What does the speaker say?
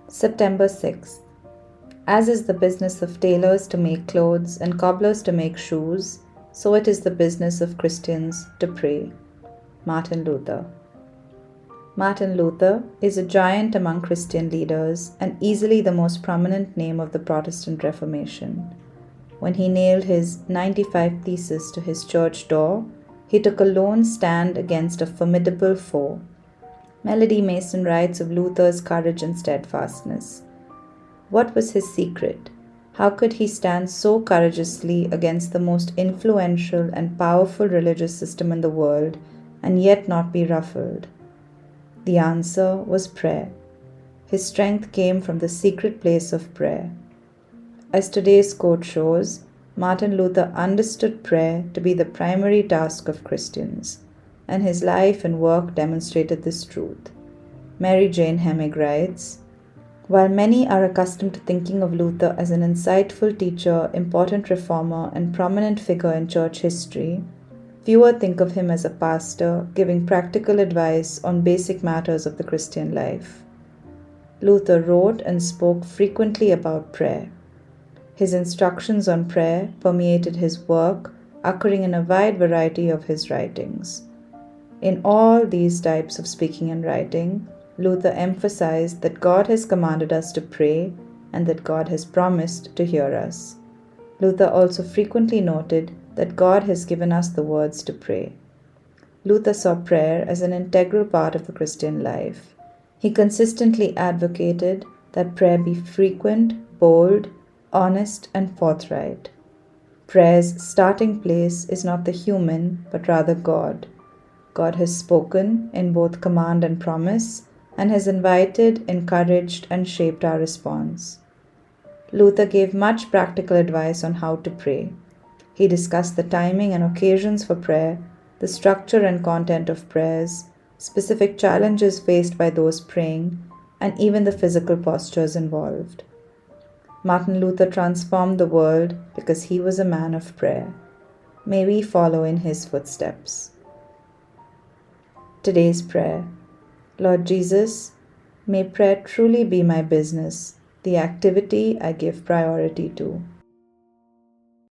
September 6th. As is the business of tailors to make clothes and cobblers to make shoes, so it is the business of Christians to pray. Martin Luther. Martin Luther is a giant among Christian leaders and easily the most prominent name of the Protestant Reformation. When he nailed his 95 Theses to his church door, he took a lone stand against a formidable foe. Melody Mason writes of Luther's courage and steadfastness. What was his secret? How could he stand so courageously against the most influential and powerful religious system in the world and yet not be ruffled? The answer was prayer. His strength came from the secret place of prayer. As today's quote shows, Martin Luther understood prayer to be the primary task of Christians, and his life and work demonstrated this truth. Mary Jane Hemig writes, while many are accustomed to thinking of Luther as an insightful teacher, important reformer, and prominent figure in church history, fewer think of him as a pastor giving practical advice on basic matters of the Christian life. Luther wrote and spoke frequently about prayer. His instructions on prayer permeated his work, occurring in a wide variety of his writings. In all these types of speaking and writing, Luther emphasized that God has commanded us to pray and that God has promised to hear us. Luther also frequently noted that God has given us the words to pray. Luther saw prayer as an integral part of the Christian life. He consistently advocated that prayer be frequent, bold, honest, and forthright. Prayer's starting place is not the human, but rather God. God has spoken in both command and promise, and has invited, encouraged, and shaped our response. Luther gave much practical advice on how to pray. He discussed the timing and occasions for prayer, the structure and content of prayers, specific challenges faced by those praying, and even the physical postures involved. Martin Luther transformed the world because he was a man of prayer. May we follow in his footsteps. Today's prayer. Lord Jesus, may prayer truly be my business, the activity I give priority to.